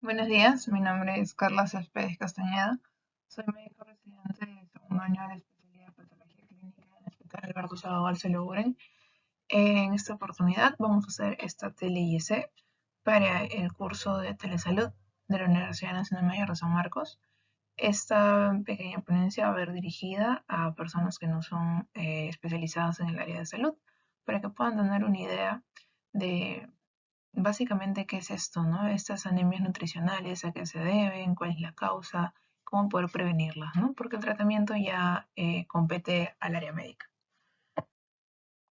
Buenos días, mi nombre es Carla Céspedes Castañeda. Soy médico residente del segundo año de la especialidad de patología clínica en el Hospital Alberto Salvador Alceluren. En esta oportunidad vamos a hacer esta tele-IEC para el curso de telesalud de la Universidad Nacional Mayor de San Marcos. Esta pequeña ponencia va a ver dirigida a personas que no son especializadas en el área de salud, para que puedan tener una idea de básicamente qué es esto, ¿no? Estas anemias nutricionales, a qué se deben, cuál es la causa, cómo poder prevenirlas, ¿no? Porque el tratamiento ya compete al área médica.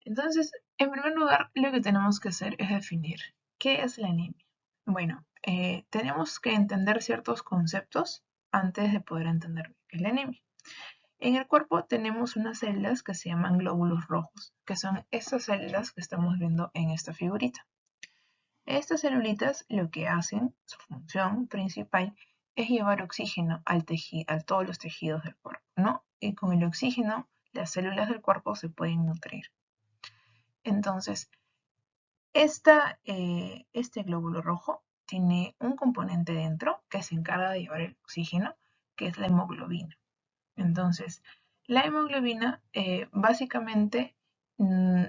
Entonces, en primer lugar, lo que tenemos que hacer es definir qué es la anemia. Bueno, tenemos que entender ciertos conceptos antes de poder entender qué es la anemia. En el cuerpo tenemos unas células que se llaman glóbulos rojos, que son estas células que estamos viendo en esta figurita. Estas celulitas lo que hacen, su función principal, es llevar oxígeno a todos los tejidos del cuerpo, ¿no? Y con el oxígeno, las células del cuerpo se pueden nutrir. Entonces, este glóbulo rojo tiene un componente dentro que se encarga de llevar el oxígeno, que es la hemoglobina. Entonces, la hemoglobina básicamente mm,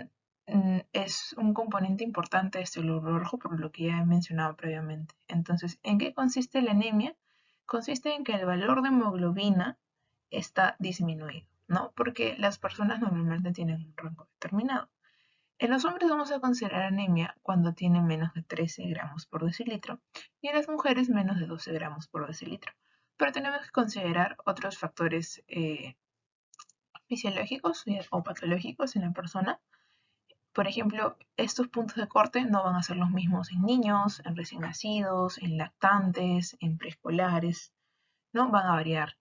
es un componente importante de este glóbulo rojo, por lo que ya he mencionado previamente. Entonces, ¿en qué consiste la anemia? Consiste en que el valor de hemoglobina está disminuido, ¿no? Porque las personas normalmente tienen un rango determinado. En los hombres vamos a considerar anemia cuando tienen menos de 13 gramos por decilitro y en las mujeres menos de 12 gramos por decilitro. Pero tenemos que considerar otros factores fisiológicos o patológicos en la persona. Por ejemplo, estos puntos de corte no van a ser los mismos en niños, en recién nacidos, en lactantes, en preescolares, ¿no? Van a variar.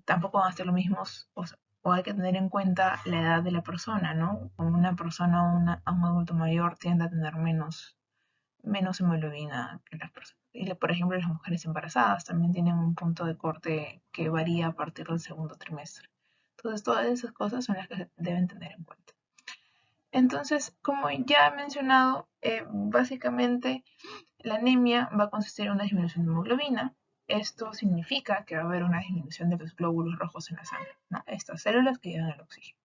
Tampoco van a ser los mismos, o hay que tener en cuenta la edad de la persona, ¿no? Como una persona o un adulto mayor tiende a tener menos hemoglobina que las personas. Y por ejemplo, las mujeres embarazadas también tienen un punto de corte que varía a partir del segundo trimestre. Entonces, todas esas cosas son las que se deben tener en cuenta. Entonces, como ya he mencionado, básicamente la anemia va a consistir en una disminución de hemoglobina. Esto significa que va a haber una disminución de los glóbulos rojos en la sangre, ¿no? Estas células que llevan el oxígeno.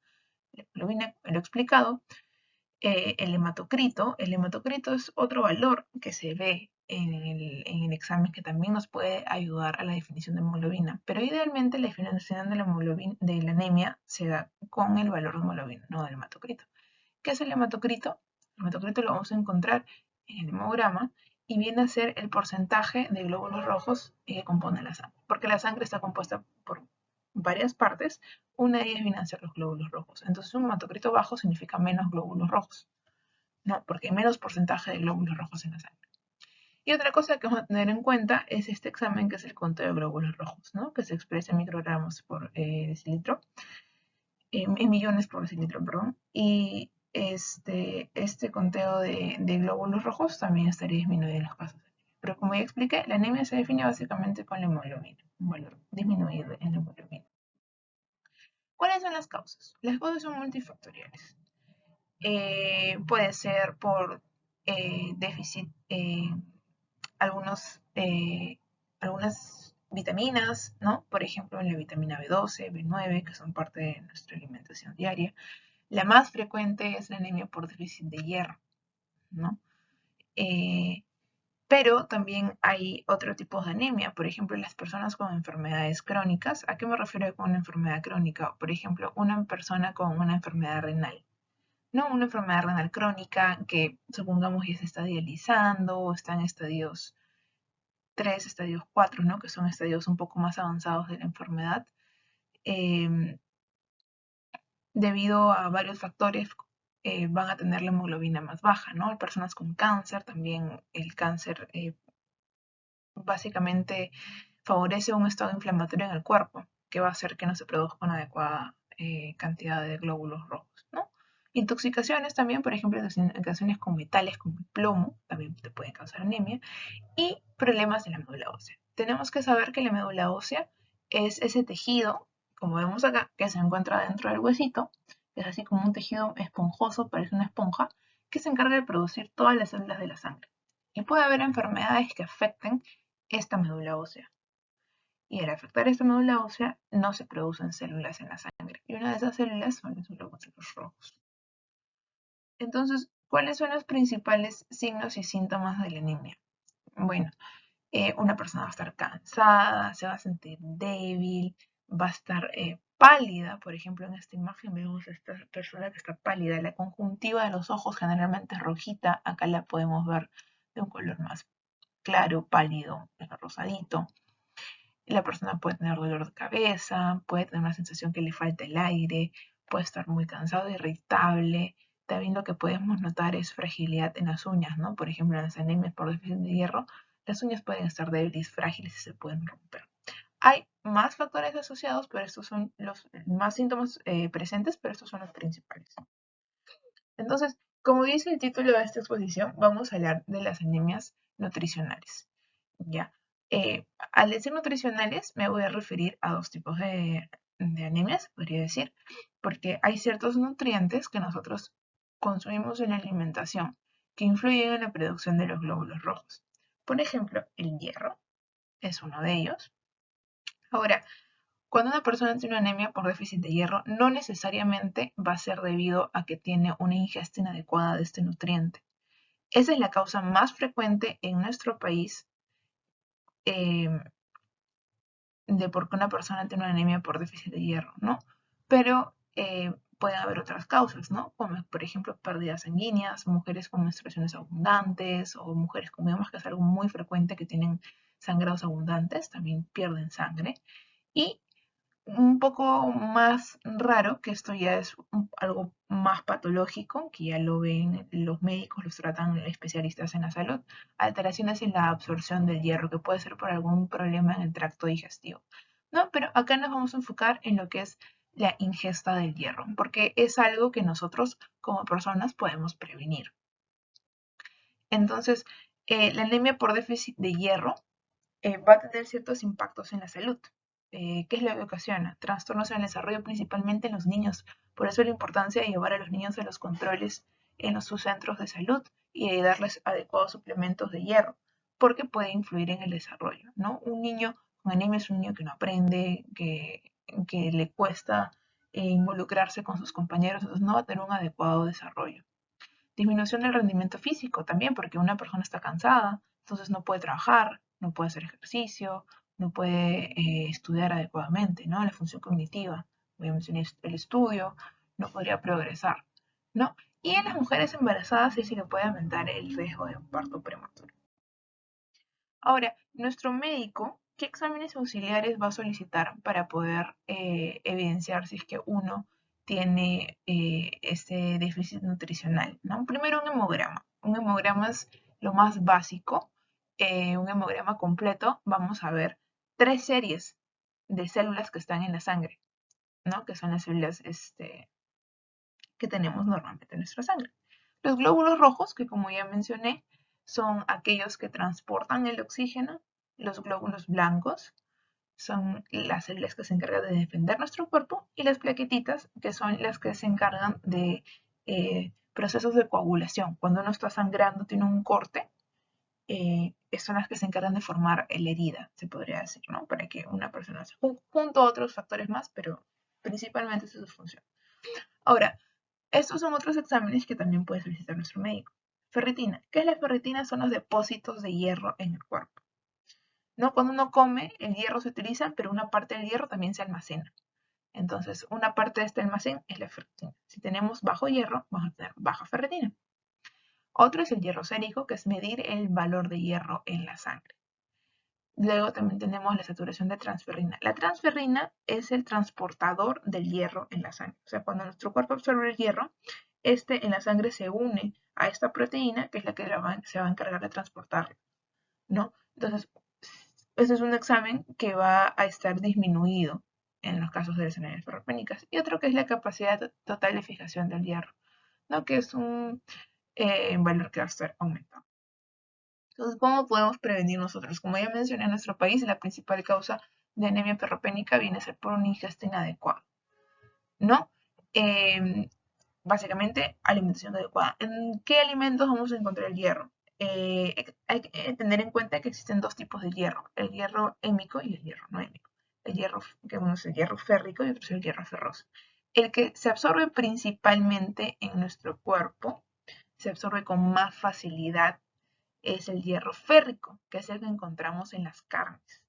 La hemoglobina, lo he explicado. El hematocrito es otro valor que se ve en el examen que también nos puede ayudar a la definición de hemoglobina, pero idealmente la definición de la anemia se da con el valor de hemoglobina, no del hematocrito. ¿Qué es el hematocrito? El hematocrito lo vamos a encontrar en el hemograma y viene a ser el porcentaje de glóbulos rojos que compone la sangre, porque la sangre está compuesta por varias partes, una de ellas viene a ser los glóbulos rojos. Entonces un hematocrito bajo significa menos glóbulos rojos, ¿no? Porque hay menos porcentaje de glóbulos rojos en la sangre. Y otra cosa que vamos a tener en cuenta es este examen que es el conteo de glóbulos rojos, ¿no? Que se expresa en microgramos por decilitro, en millones por decilitro, perdón. Y este conteo de glóbulos rojos también estaría disminuido en los casos. Pero como ya expliqué, la anemia se define básicamente con la hemoglobina, un valor disminuido en la hemoglobina. ¿Cuáles son las causas? Las causas son multifactoriales. Puede ser por déficit algunos, algunas vitaminas, ¿no? Por ejemplo, la vitamina B12, B9, que son parte de nuestra alimentación diaria. La más frecuente es la anemia por déficit de hierro, ¿no? Eh, pero también hay otro tipo de anemia, por ejemplo, las personas con enfermedades crónicas. ¿A qué me refiero con una enfermedad crónica? Por ejemplo, una persona con una enfermedad renal, ¿no? Una enfermedad renal crónica que supongamos ya se está dializando o está en estadios 3, estadios 4, ¿no? Que son estadios un poco más avanzados de la enfermedad. Eh, Debido a varios factores van a tener la hemoglobina más baja, ¿no? Personas con cáncer, también el cáncer básicamente favorece un estado inflamatorio en el cuerpo, que va a hacer que no se produzca una adecuada cantidad de glóbulos rojos, ¿no? Intoxicaciones también, por ejemplo, intoxicaciones con metales como el plomo, también te pueden causar anemia, y problemas de la médula ósea. Tenemos que saber que la médula ósea es ese tejido, como vemos acá, que se encuentra dentro del huesito, que es así como un tejido esponjoso, parece una esponja, que se encarga de producir todas las células de la sangre. Y puede haber enfermedades que afecten esta médula ósea. Y al afectar esta médula ósea no se producen células en la sangre. Y una de esas células son los glóbulos rojos. Entonces, ¿cuáles son los principales signos y síntomas de la anemia? Bueno, una persona va a estar cansada, se va a sentir débil, va a estar pálida. Por ejemplo, en esta imagen vemos a esta persona que está pálida. La conjuntiva de los ojos generalmente es rojita. Acá la podemos ver de un color más claro, pálido, rosadito. La persona puede tener dolor de cabeza, puede tener una sensación que le falta el aire, puede estar muy cansado, irritable. También lo que podemos notar es fragilidad en las uñas, ¿no? Por ejemplo, en las anemias por déficit de hierro, las uñas pueden estar débiles, frágiles y se pueden romper. Hay más factores asociados, pero estos son los más síntomas presentes, pero estos son los principales. Entonces, como dice el título de esta exposición, vamos a hablar de las anemias nutricionales. ¿Ya? Al decir nutricionales, me voy a referir a dos tipos de anemias, podría decir, porque hay ciertos nutrientes que nosotros consumimos en la alimentación que influyen en la producción de los glóbulos rojos. Por ejemplo, el hierro es uno de ellos. Ahora, cuando una persona tiene una anemia por déficit de hierro, no necesariamente va a ser debido a que tiene una ingesta inadecuada de este nutriente. Esa es la causa más frecuente en nuestro país de por qué una persona tiene una anemia por déficit de hierro, ¿no? Pero pueden haber otras causas, ¿no? Como por ejemplo pérdidas sanguíneas, mujeres con menstruaciones abundantes o mujeres con miomas, que es algo muy frecuente que tienen sangrados abundantes, también pierden sangre. Y un poco más raro, que esto ya es algo más patológico, que ya lo ven los médicos, los tratan especialistas en la salud, alteraciones en la absorción del hierro, que puede ser por algún problema en el tracto digestivo. ¿No? Pero acá nos vamos a enfocar en lo que es la ingesta del hierro, porque es algo que nosotros como personas podemos prevenir. Entonces, la anemia por déficit de hierro va a tener ciertos impactos en la salud. ¿Qué es lo que ocasiona? Trastornos en el desarrollo, principalmente en los niños. Por eso la importancia de llevar a los niños a los controles en sus centros de salud y de darles adecuados suplementos de hierro, porque puede influir en el desarrollo, ¿no? Un niño con anemia es un niño que no aprende, que le cuesta involucrarse con sus compañeros, entonces no va a tener un adecuado desarrollo. Disminución del rendimiento físico también, porque una persona está cansada, entonces no puede trabajar, no puede hacer ejercicio, no puede estudiar adecuadamente, ¿no? La función cognitiva, voy a mencionar el estudio, no podría progresar, ¿no? Y en las mujeres embarazadas sí se le puede aumentar el riesgo de un parto prematuro. Ahora, nuestro médico, ¿qué exámenes auxiliares va a solicitar para poder evidenciar si es que uno tiene este déficit nutricional, ¿no? Primero un hemograma. Un hemograma es lo más básico. Un hemograma completo, vamos a ver 3 series de células que están en la sangre, ¿no? Que son las células que tenemos normalmente en nuestra sangre. Los glóbulos rojos, que como ya mencioné, son aquellos que transportan el oxígeno. Los glóbulos blancos son las células que se encargan de defender nuestro cuerpo, y las plaquetitas, que son las que se encargan de procesos de coagulación. Cuando uno está sangrando, tiene un corte, son las que se encargan de formar la herida, se podría decir, ¿no? Para que una persona se junto a otros factores más, pero principalmente esa es su función. Ahora, estos son otros exámenes que también puede solicitar nuestro médico. Ferritina. ¿Qué es la ferritina? Son los depósitos de hierro en el cuerpo. ¿No? Cuando uno come, el hierro se utiliza, pero una parte del hierro también se almacena. Entonces, una parte de este almacén es la ferritina. Si tenemos bajo hierro, vamos a tener baja ferritina. Otro es el hierro sérico, que es medir el valor de hierro en la sangre. Luego también tenemos la saturación de transferrina. La transferrina es el transportador del hierro en la sangre. O sea, cuando nuestro cuerpo absorbe el hierro, este en la sangre se une a esta proteína, que es la que se va a encargar de transportarlo, ¿no? Entonces, ese es un examen que va a estar disminuido en los casos de las anemias ferropénicas. Y otro que es la capacidad total de fijación del hierro, ¿no? Que es un valor que va a estar aumentando. Entonces, ¿cómo podemos prevenir nosotros? Como ya mencioné, en nuestro país la principal causa de anemia ferropénica viene a ser por una ingesta inadecuada, ¿no? Básicamente, alimentación adecuada. ¿En qué alimentos vamos a encontrar el hierro? hay que tener en cuenta que existen dos tipos de hierro, el hierro hémico y el hierro no hémico. El hierro, que uno es el hierro férrico y otro es el hierro ferroso. El que se absorbe principalmente en nuestro cuerpo, se absorbe con más facilidad, es el hierro férrico, que es el que encontramos en las carnes.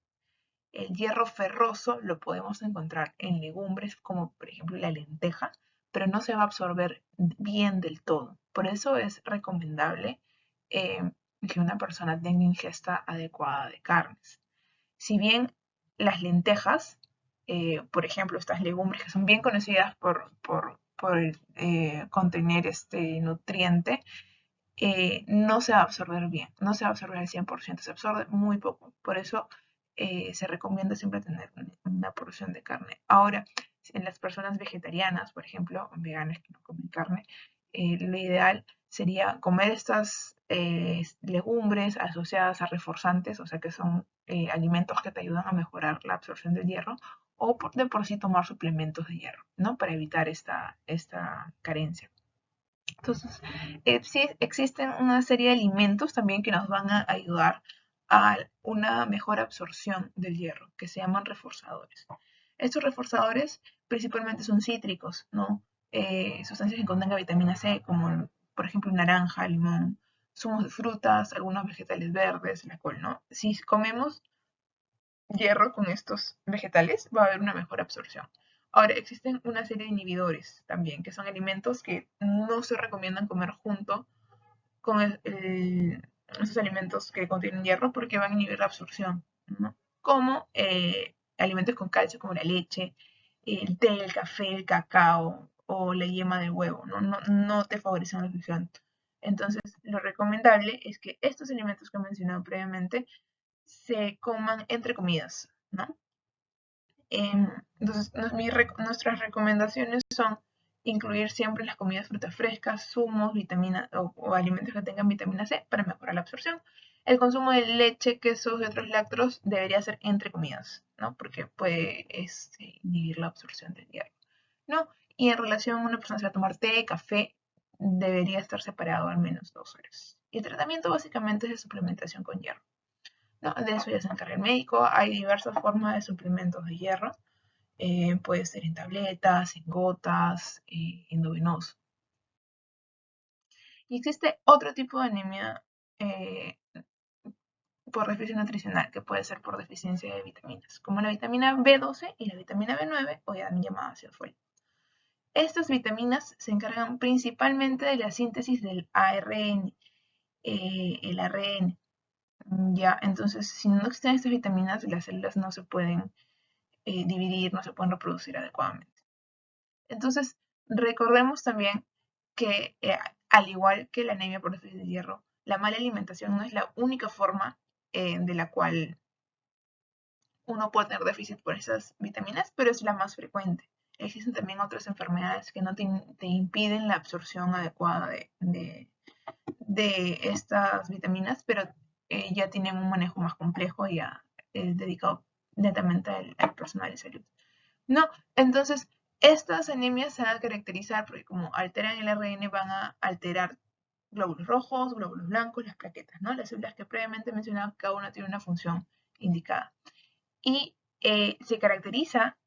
El hierro ferroso lo podemos encontrar en legumbres como por ejemplo la lenteja, pero no se va a absorber bien del todo. Por eso es recomendable que una persona tenga ingesta adecuada de carnes. Si bien las lentejas, por ejemplo, estas legumbres que son bien conocidas por contener este nutriente, no se va a absorber bien, no se va a absorber al 100%, se absorbe muy poco. Por eso se recomienda siempre tener una porción de carne. Ahora, en las personas vegetarianas, por ejemplo, veganas que no comen carne, lo ideal sería comer estas legumbres asociadas a reforzantes, o sea que son alimentos que te ayudan a mejorar la absorción del hierro, o de por sí tomar suplementos de hierro, ¿no? Para evitar esta carencia. Entonces, sí existen una serie de alimentos también que nos van a ayudar a una mejor absorción del hierro, que se llaman reforzadores. Estos reforzadores principalmente son cítricos, ¿no? Sustancias que contengan vitamina C, como por ejemplo naranja, limón, zumos de frutas, algunos vegetales verdes, la col, ¿no? Si comemos hierro con estos vegetales, va a haber una mejor absorción. Ahora, existen una serie de inhibidores también, que son alimentos que no se recomiendan comer junto con esos alimentos que contienen hierro porque van a inhibir la absorción, ¿no? Como alimentos con calcio como la leche, el té, el café, el cacao o la yema del huevo, ¿no? No te favorecen la absorción. Entonces, lo recomendable es que estos alimentos que he mencionado previamente se coman entre comidas, ¿no? Entonces, nuestras recomendaciones son incluir siempre en las comidas frutas frescas, zumos, vitamina o alimentos que tengan vitamina C para mejorar la absorción. El consumo de leche, quesos y otros lácteos debería ser entre comidas, ¿no? Porque puede inhibir la absorción del hierro, ¿no? Y en relación a una persona que va a tomar té, café, debería estar separado al menos 2 horas. Y el tratamiento básicamente es de suplementación con hierro. No, de eso ya se encarga el médico. Hay diversas formas de suplementos de hierro. Puede ser en tabletas, en gotas, endovenoso. Y existe otro tipo de anemia por deficiencia nutricional, que puede ser por deficiencia de vitaminas, como la vitamina B12 y la vitamina B9, o ya llamada ácido fólico. Estas vitaminas se encargan principalmente de la síntesis del ARN, el ARN. Ya, entonces, si no existen estas vitaminas, las células no se pueden dividir, no se pueden reproducir adecuadamente. Entonces, recordemos también que al igual que la anemia por déficit de hierro, la mala alimentación no es la única forma de la cual uno puede tener déficit por esas vitaminas, pero es la más frecuente. Existen también otras enfermedades que no te impiden la absorción adecuada de estas vitaminas, pero ya tienen un manejo más complejo y ya dedicado netamente al personal de salud. No, entonces estas anemias se van a caracterizar porque como alteran el ARN van a alterar glóbulos rojos, glóbulos blancos, las plaquetas, ¿no? Las células que previamente mencionaba, cada una tiene una función indicada. Y se caracteriza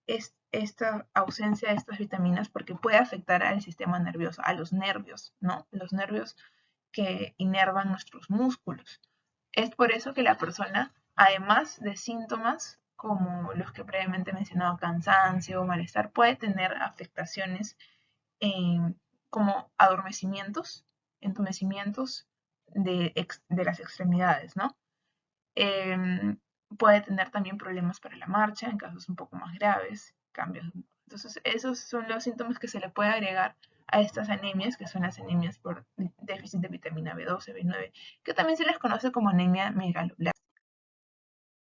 esta ausencia de estas vitaminas porque puede afectar al sistema nervioso, a los nervios, ¿no? Los nervios que inervan nuestros músculos. Es por eso que la persona, además de síntomas como los que previamente he mencionado, cansancio o malestar, puede tener afectaciones como adormecimientos, entumecimientos de las extremidades, ¿no? Eh, puede tener también problemas para la marcha en casos un poco más graves, cambios. Entonces, esos son los síntomas que se le puede agregar a estas anemias, que son las anemias por déficit de vitamina B12, B9, que también se les conoce como anemia megaloblástica.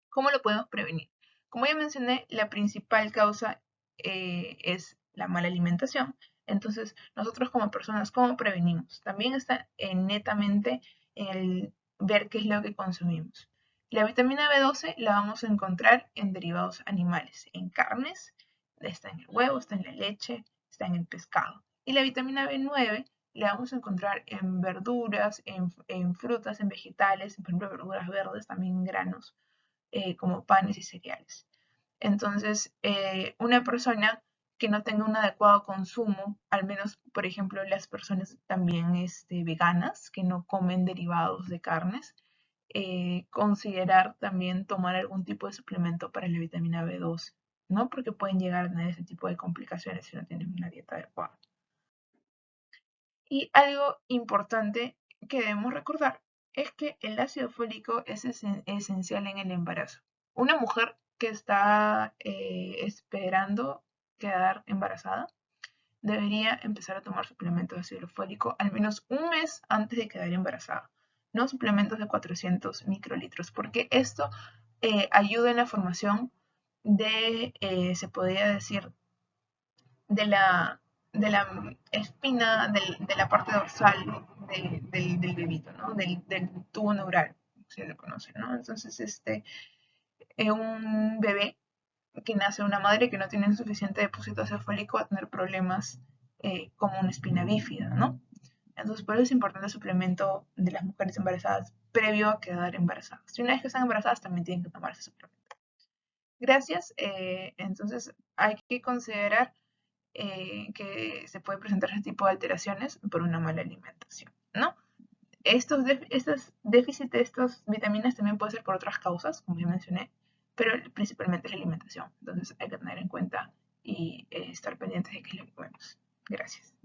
¿Cómo lo podemos prevenir? Como ya mencioné, la principal causa es la mala alimentación. Entonces, nosotros como personas, ¿cómo prevenimos? También está netamente en el ver qué es lo que consumimos. La vitamina B12 la vamos a encontrar en derivados animales, en carnes, está en el huevo, está en la leche, está en el pescado. Y la vitamina B9 la vamos a encontrar en verduras, en frutas, en vegetales, por ejemplo, verduras verdes, también en granos, como panes y cereales. Entonces, una persona que no tenga un adecuado consumo, al menos, por ejemplo, las personas también veganas, que no comen derivados de carnes, considerar también tomar algún tipo de suplemento para la vitamina B2, ¿no? Porque pueden llegar a tener ese tipo de complicaciones si no tienen una dieta adecuada. Y algo importante que debemos recordar es que el ácido fólico es esencial en el embarazo. Una mujer que está esperando quedar embarazada debería empezar a tomar suplementos de ácido fólico al menos un mes antes de quedar embarazada. No suplementos de 400 microlitros, porque esto ayuda en la formación de, se podría decir, de la espina, de la parte dorsal del bebito, ¿no? Del tubo neural, se lo conoce, ¿no? Entonces, un bebé que nace de una madre que no tiene suficiente depósito cefálico va a tener problemas como una espina bífida, ¿no? Entonces, por eso es importante el suplemento de las mujeres embarazadas previo a quedar embarazadas. Y una vez que están embarazadas, también tienen que tomar ese suplemento. Gracias. Entonces, hay que considerar que se puede presentar ese tipo de alteraciones por una mala alimentación, ¿no? Estos déficits de estas vitaminas también puede ser por otras causas, como ya mencioné, pero principalmente es la alimentación. Entonces hay que tener en cuenta y estar pendientes de qué es lo que comemos. Gracias.